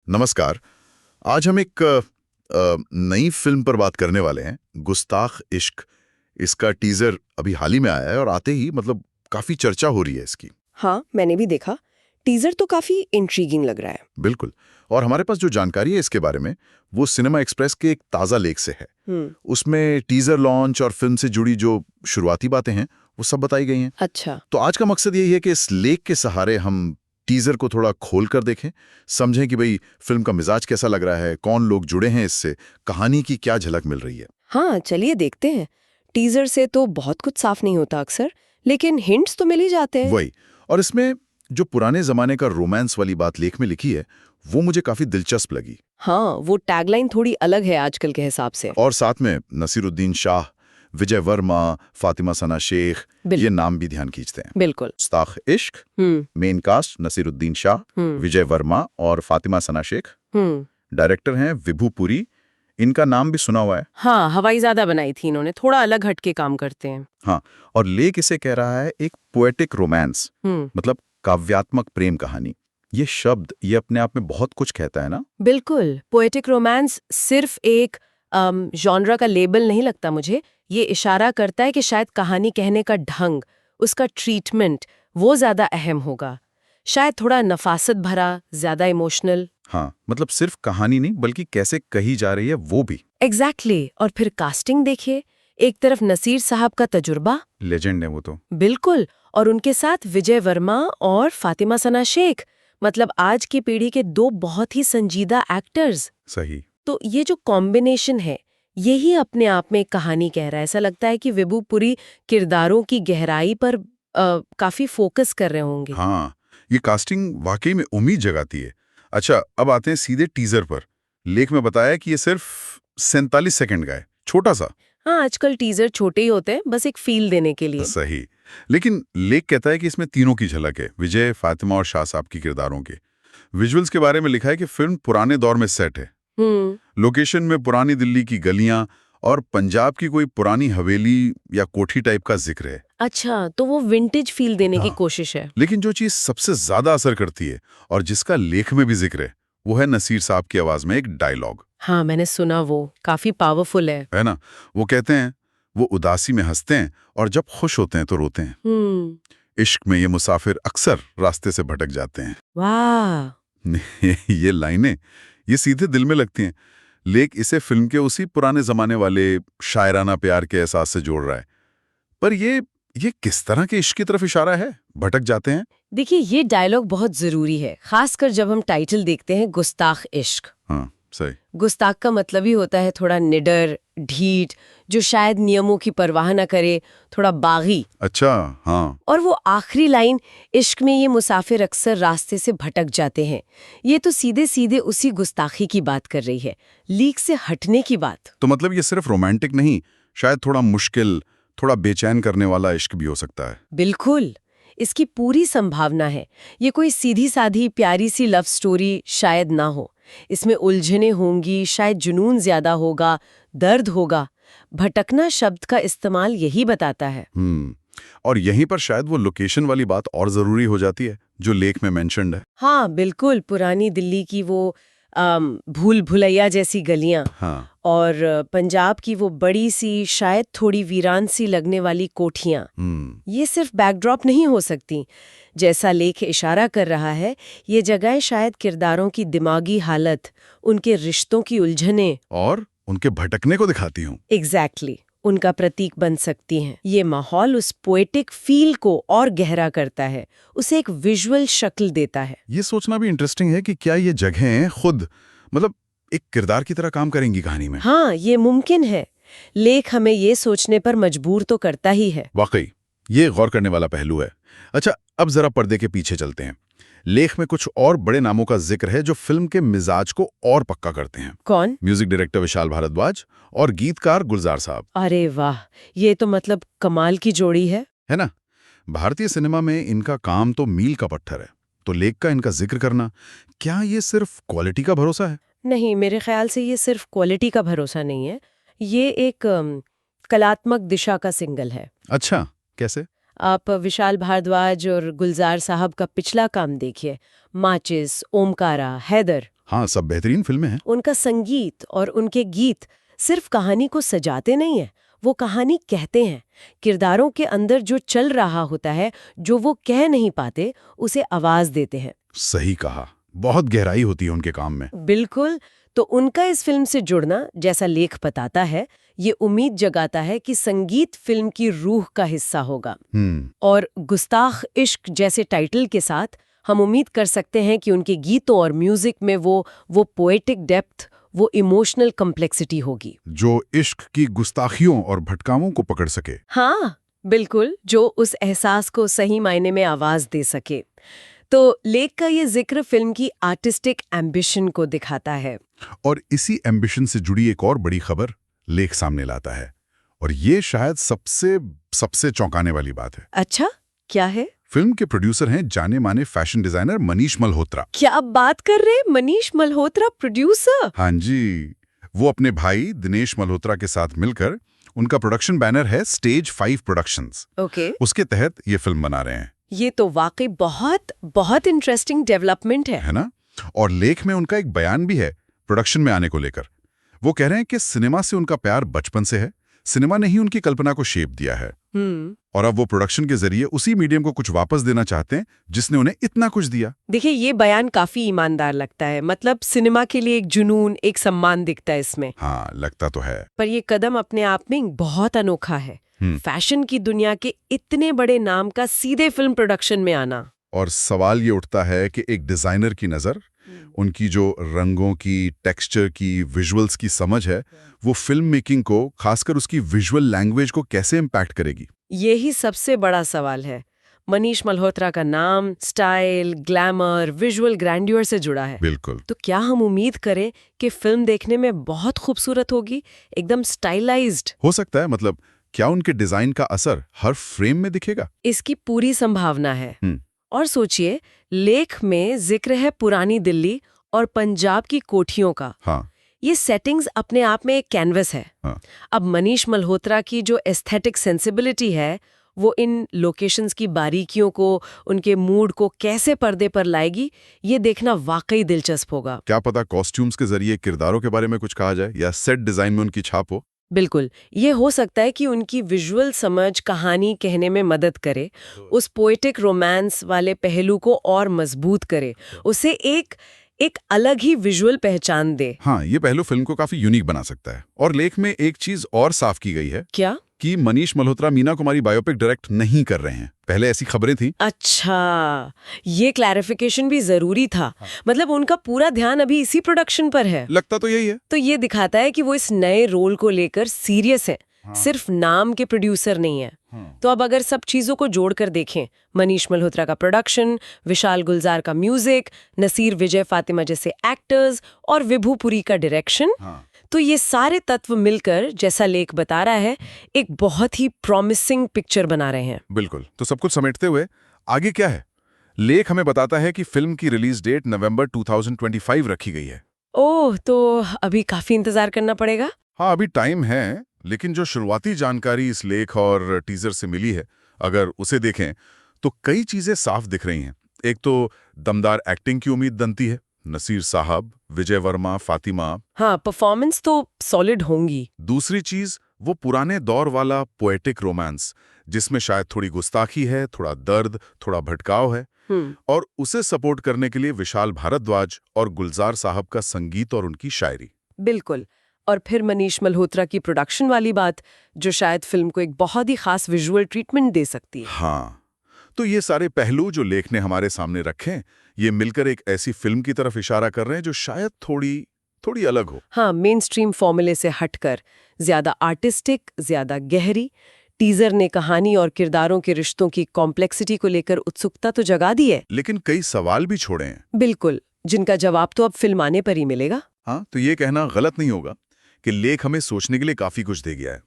नमस्कार। आज हम एक नई फिल्म पर बात करने वाले हैं, गुस्ताख इश्क। इसका टीजर अभी हाल ही में आया है और आते ही मतलब काफी चर्चा हो रही है इसकी। हाँ, मैंने भी देखा। टीजर तो काफी इंट्रीगिंग लग रहा है। बिल्कुल। और हमारे पास जो जानकारी है इसके बारे में, वो सिनेमा एक्सप्रेस के एक ताज़ा लेख से है। उसमें टीजर लॉन्च और फिल्म से जुड़ी जो शुरुआती बातें हैं वो सब बताई गई हैं। अच्छा। तो आज का मकसद यही है कि इस लेख के सहारे हम टीजर को थोड़ा खोल कर देखें, समझें कि भाई फिल्म का मिजाज कैसा लग रहा है, कौन लोग जुड़े हैं इससे, कहानी की क्या झलक मिल रही है। हाँ, चलिए देखते हैं। टीजर से तो बहुत कुछ साफ नहीं होता अक्सर, लेकिन हिंट्स तो मिल ही जाते हैं। वही। और इसमें जो पुराने जमाने का रोमांस वाली बात लेख में लिखी है वो मुझे काफी दिलचस्प लगी। हाँ, वो टैगलाइन थोड़ी अलग है आजकल के हिसाब से। और साथ में नसीरुद्दीन शाह, विजय वर्मा, फातिमा सना शेख, ये नाम भी ध्यान खींचते हैं। बिल्कुल। गुस्ताख इश्क, मेन कास्ट नसीरुद्दीन शाह, विजय वर्मा और फातिमा सना शेख। डायरेक्टर हैं विभू पुरी, इनका नाम भी सुना हुआ है। हाँ, हवाईजादा बनाई थी इन्होंने, थोड़ा अलग हटके काम करते हैं। हाँ, और लेख इसे कह रहा है एक पोएटिक रोमांस, मतलब काव्यात्मक प्रेम कहानी। ये शब्द ये अपने आप में बहुत कुछ कहता है ना। बिल्कुल, पोएटिक रोमांस सिर्फ एक जॉनरा का लेबल नहीं लगता मुझे। ये इशारा करता है कि शायद कहानी कहने का ढंग, उसका ट्रीटमेंट, वो ज्यादा अहम होगा। शायद थोड़ा नफासत भरा, ज्यादा इमोशनल। हाँ, मतलब सिर्फ कहानी नहीं बल्कि कैसे कही जा रही है वो भी। एग्जैक्टली। और फिर कास्टिंग देखिए, एक तरफ नसीर साहब का तजुर्बा, लेजेंड है वो तो। बिल्कुल, और उनके साथ विजय वर्मा और फातिमा सना शेख, मतलब आज की पीढ़ी के दो बहुत ही संजीदा एक्टर्स। सही। तो ये जो कॉम्बिनेशन है, यही अपने आप में एक कहानी कह रहा है। ऐसा लगता है कि विभू पुरी किरदारों की गहराई पर काफी फोकस कर रहे होंगे। हाँ, ये कास्टिंग वाकई में उम्मीद जगाती है। अच्छा, अब आते हैं सीधे टीजर पर। लेख में बताया कि ये सिर्फ 47 सेकंड का है, छोटा सा। हाँ, आजकल टीजर छोटे ही होते हैं, बस एक फील देने के लिए। सही। लेकिन लेख कहता है कि इसमें तीनों की झलक है, विजय, फातिमा और शाह साहब की किरदारों के। विजुअल्स के बारे में लिखा है कि फिल्म पुराने दौर में सेट है। लोकेशन में पुरानी दिल्ली की गलियां और पंजाब की कोई पुरानी हवेली या कोठी टाइप का जिक्र है। अच्छा, तो वो विंटेज फील देने की कोशिश है। लेकिन जो चीज सबसे ज्यादा असर करती है और जिसका लेख में भी जिक्र है, वो है नसीर साहब की आवाज में एक डायलॉग। हाँ, मैंने सुना, वो काफी पावरफुल है ना। वो कहते हैं, वो उदासी में हंसते हैं और जब खुश होते हैं तो रोते हैं। इश्क में ये मुसाफिर अक्सर रास्ते से भटक जाते हैं। वाह। ये लाइनें ये सीधे दिल में लगती हैं। लेख इसे फिल्म के उसी पुराने जमाने वाले शायराना प्यार के एहसास से जोड़ रहा है। पर ये किस तरह के इश्क की तरफ इशारा है, भटक जाते हैं। देखिए, ये डायलॉग बहुत जरूरी है, खासकर जब हम टाइटल देखते हैं गुस्ताख इश्क। हाँ, सही। गुस्ताख का मतलब ही होता है थोड़ा निडर, ढीठ, जो शायद नियमों की परवाह न करे, थोड़ा बागी। अच्छा, हाँ। और वो आखिरी लाइन, इश्क में ये मुसाफिर अक्सर रास्ते से भटक जाते हैं, ये तो सीधे सीधे उसी गुस्ताखी की बात कर रही है, लीक से हटने की बात। तो मतलब ये सिर्फ रोमांटिक नहीं, शायद थोड़ा मुश्किल, थोड़ा बेचैन करने वाला इश्क भी हो सकता है। बिल्कुल, इसकी पूरी संभावना है। ये कोई सीधी साधी प्यारी सी लव स्टोरी शायद ना हो। इसमें उलझने होंगी, शायद जुनून ज्यादा होगा, दर्द होगा। भटकना शब्द का इस्तेमाल यही बताता है। और यहीं पर शायद वो लोकेशन वाली बात और जरूरी हो जाती है जो लेख में मेंशन्ड है। हाँ, बिल्कुल, पुरानी दिल्ली की वो भूल भुलैया जैसी गलियां। हाँ। और पंजाब की वो बड़ी सी, शायद थोड़ी वीरान सी लगने वाली कोठियां। ये सिर्फ बैकड्रॉप नहीं हो सकती। जैसा लेख इशारा कर रहा है, ये जगह शायद किरदारों की दिमागी हालत, उनके रिश्तों की उलझने और उनके भटकने को दिखाती हूँ। एग्जैक्टली, उनका प्रतीक बन सकती हैं। ये माहौल उस पोएटिक फील को और गहरा करता है, उसे एक विजुअल शक्ल देता है। ये सोचना भी इंटरेस्टिंग है कि क्या ये जगहें खुद मतलब एक किरदार की तरह काम करेंगी कहानी में। हाँ, ये मुमकिन है। लेख हमें ये सोचने पर मजबूर तो करता ही है। वाकई, ये गौर करने वाला पहलू है। अच्छा, अब जरा पर्दे के पीछे चलते हैं। लेख में कुछ और बड़े नामों का जिक्र है जो फिल्म के मिजाज को और पक्का करते हैं। कौन? म्यूजिक डायरेक्टर विशाल भारद्वाज और गीतकार गुलजार साहब। अरे वाह, ये तो मतलब कमाल की जोड़ी है ना। भारतीय सिनेमा में इनका काम तो मील का पत्थर है, तो लेख का इनका जिक्र करना, क्या ये सिर्फ क्वालिटी का भरोसा है? नहीं, मेरे ख्याल से ये सिर्फ क्वालिटी का भरोसा नहीं है। ये एक कलात्मक दिशा का सिंगल है। अच्छा, कैसे? आप विशाल भारद्वाज और गुलजार साहब का पिछला काम देखिए, माचिस, ओमकारा, हैदर। हाँ, सब बेहतरीन फिल्में हैं। उनका संगीत और उनके गीत सिर्फ कहानी को सजाते नहीं है, वो कहानी कहते हैं। किरदारों के अंदर जो चल रहा होता है, जो वो कह नहीं पाते, उसे आवाज देते हैं। सही कहा, बहुत गहराई होती है उनके काम में। बिल्कुल। तो उनका इस फिल्म से जुड़ना, जैसा लेख बताता है, ये उम्मीद जगाता है कि संगीत फिल्म की रूह का हिस्सा होगा। और गुस्ताख इश्क जैसे टाइटल के साथ हम उम्मीद कर सकते हैं कि उनके गीतों और म्यूजिक में वो पोएटिक डेप्थ, वो इमोशनल कम्प्लेक्सिटी होगी, जो इश्क की गुस्ताखियों और भटकामों को पकड़ सके। हाँ बिल्कुल, जो उस एहसास को सही मायने में आवाज दे सके। तो लेख का ये जिक्र फिल्म की आर्टिस्टिक एम्बिशन को दिखाता है। और इसी एम्बिशन से जुड़ी एक और बड़ी खबर लेख सामने लाता है, और ये शायद सबसे चौंकाने वाली बात है। अच्छा, क्या है? फिल्म के प्रोड्यूसर हैं जाने माने फैशन डिजाइनर मनीष मल्होत्रा। क्या आप बात कर रहे हैं? मनीष मल्होत्रा प्रोड्यूसर? हाँ जी, वो अपने भाई दिनेश मल्होत्रा के साथ मिलकर, उनका प्रोडक्शन बैनर है स्टेज 5 प्रोडक्शंस। ओके। उसके तहत ये फिल्म बना रहे हैं। ये तो वाकई बहुत इंटरेस्टिंग डेवलपमेंट है ना? और लेख में उनका एक बयान भी है प्रोडक्शन में आने को लेकर। वो कह रहे हैं कि सिनेमा से उनका प्यार बचपन से है, सिनेमा ने ही उनकी कल्पना को शेप दिया है। और अब वो प्रोडक्शन के जरिए उसी मीडियम को कुछ वापस देना चाहते हैं जिसने उन्हें इतना कुछ दिया। देखिए, ये बयान काफी ईमानदार लगता है। मतलब सिनेमा के लिए एक जुनून, एक सम्मान दिखता है इसमें। हाँ, लगता तो है। पर ये कदम अपने आप में बहुत अनोखा है। फैशन की दुनिया के इतने बड़े नाम का सीधे फिल्म प्रोडक्शन में आना। और सवाल ये उठता है कि एक डिजाइनर की नजर, उनकी जो रंगों की, टेक्सचर की, विजुअल्स की समझ है, वो फिल्म मेकिंग को, खासकर उसकी विजुअल लैंग्वेज को कैसे इम्पैक्ट करेगी? यही सबसे बड़ा सवाल है। मनीष मल्होत्रा का नाम स्टाइल, ग्लैमर, विजुअल ग्रैंड्योर से जुड़ा है। बिल्कुल। तो क्या हम उम्मीद करें कि फिल्म देखने में बहुत खूबसूरत होगी, एकदम स्टाइलाइज्ड? हो सकता है। मतलब क्या उनके डिजाइन का असर हर फ्रेम में दिखेगा? इसकी पूरी संभावना है। और सोचिए, लेख में जिक्र है पुरानी दिल्ली और पंजाब की कोठियों का। हाँ। ये सेटिंग्स अपने आप में एक कैनवस है। हाँ। अब मनीष मल्होत्रा की जो एस्थेटिक सेंसिबिलिटी है, वो इन लोकेशंस की बारीकियों को, उनके मूड को कैसे पर्दे पर लाएगी, ये देखना वाकई दिलचस्प होगा। क्या पता कॉस्ट्यूम्स के जरिए किरदारों के बारे में कुछ कहा जाए, या सेट डिजाइन में उनकी छाप हो। बिल्कुल, ये हो सकता है कि उनकी विजुअल समझ कहानी कहने में मदद करे, उस पोएटिक रोमांस वाले पहलू को और मजबूत करे, उसे एक अलग ही विजुअल पहचान दे। हाँ, ये पहलू फिल्म को काफी यूनिक बना सकता है। और लेख में एक चीज और साफ की गई है। क्या? कि मनीष मल्होत्रा मीना कुमारी बायोपिक डायरेक्ट नहीं कर रहे हैं। पहले ऐसी खबरें थी। अच्छा, ये क्लैरिफिकेशन भी जरूरी था। मतलब उनका पूरा ध्यान अभी इसी प्रोडक्शन पर है। लगता तो यही है। तो ये दिखाता है कि वो इस नए रोल को लेकर सीरियस है। सिर्फ नाम के प्रोड्यूसर नहीं है। तो अब अगर सब चीजों को जोड़कर देखें, मनीष मल्होत्रा का प्रोडक्शन, विशाल गुलजार का म्यूजिक, नसीर विजय फातिमा जैसे एक्टर्स और विभू पुरी का डायरेक्शन, तो ये सारे तत्व मिलकर, जैसा लेख बता रहा है, एक बहुत ही प्रॉमिसिंग पिक्चर बना रहे हैं। बिल्कुल। तो सब कुछ समेटते हुए आगे क्या है? लेख हमें बताता है कि फिल्म की रिलीज डेट नवंबर 2025 रखी गई है। ओह, तो अभी काफी इंतजार करना पड़ेगा। हाँ, अभी टाइम है, लेकिन जो शुरुआती जानकारी इस लेख और टीजर से मिली है, अगर उसे देखें तो कई चीजें साफ दिख रही हैं। एक तो दमदार एक्टिंग की उम्मीद बनती है। नसीर साहब, विजय वर्मा, फातिमा। हाँ, परफॉर्मेंस तो सॉलिड होंगी। दूसरी चीज, वो पुराने दौर वाला पोएटिक रोमांस, जिसमें शायद थोड़ी गुस्ताखी है, थोड़ा दर्द, थोड़ा भटकाव है। और उसे सपोर्ट करने के लिए विशाल भारद्वाज और गुलजार साहब का संगीत और उनकी शायरी। बिल्कुल। और फिर मनीष मल्होत्रा की प्रोडक्शन वाली बात, जो शायद फिल्म को एक बहुत ही खास विजुअल ट्रीटमेंट दे सकती है। हाँ, तो ये सारे पहलू जो लेख ने हमारे सामने रखे, ये मिलकर एक ऐसी फिल्म की तरफ इशारा कर रहे हैं जो शायद थोड़ी अलग हो। हाँ, मेन स्ट्रीम फॉर्मूले से हटकर, ज्यादा आर्टिस्टिक, ज्यादा गहरी। टीजर ने कहानी और किरदारों के रिश्तों की कॉम्प्लेक्सिटी को लेकर उत्सुकता तो जगा दी है, लेकिन कई सवाल भी छोड़े हैं। बिल्कुल, जिनका जवाब तो अब फिल्म आने पर ही मिलेगा। हाँ, तो ये कहना गलत नहीं होगा कि लेख हमें सोचने के लिए काफी कुछ दे गया है।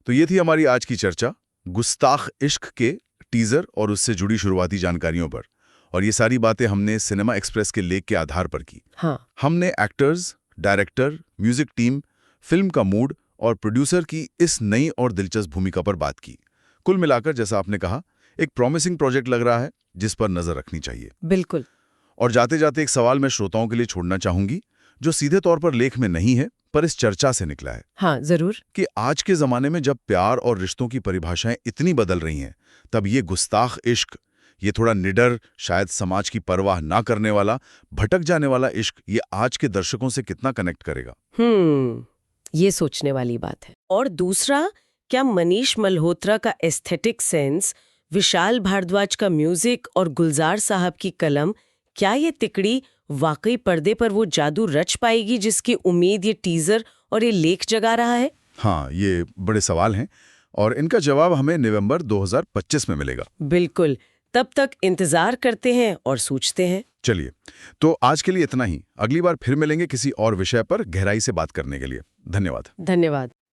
तो ये थी हमारी आज की चर्चा गुस्ताख इश्क के टीजर और उससे जुड़ी शुरुआती जानकारियों पर। और ये सारी बातें हमने सिनेमा एक्सप्रेस के लेख के आधार पर की। हाँ। हमने actors, director, music team, film का मूड और प्रोड्यूसर की इस नई और दिलचस्प भूमिका पर बात की। कुल मिलाकर, जैसा आपने कहा, एक प्रॉमिसिंग प्रोजेक्ट लग रहा है जिस पर नजर रखनी चाहिए। बिल्कुल। और जाते जाते एक सवाल मैं श्रोताओं के लिए छोड़ना चाहूंगी, जो सीधे तौर पर लेख में नहीं है पर इस चर्चा से निकला है। हाँ, जरूर। कि आज के जमाने में जब प्यार और रिश्तों की परिभाषाएं इतनी बदल रही हैं, तब ये गुस्ताख इश्क, ये थोड़ा निडर, शायद समाज की परवाह ना करने वाला, भटक जाने वाला इश्क, ये आज के दर्शकों से कितना कनेक्ट करेगा? ये सोचने वाली बात है। और दूसरा, क्या मनीष मल्होत्रा का एस्थेटिक सेंस, विशाल भारद्वाज का म्यूजिक और गुलजार साहब की कलम, क्या ये तिकड़ी वाकई पर्दे पर वो जादू रच पाएगी जिसकी उम्मीद ये टीजर और ये लेख जगा रहा है? हाँ, ये बड़े सवाल हैं और इनका जवाब हमें नवंबर 2025 में मिलेगा। बिल्कुल। तब तक इंतजार करते हैं और सोचते हैं। चलिए, तो आज के लिए इतना ही। अगली बार फिर मिलेंगे किसी और विषय पर गहराई से बात करने के लिए। धन्यवाद। धन्यवाद।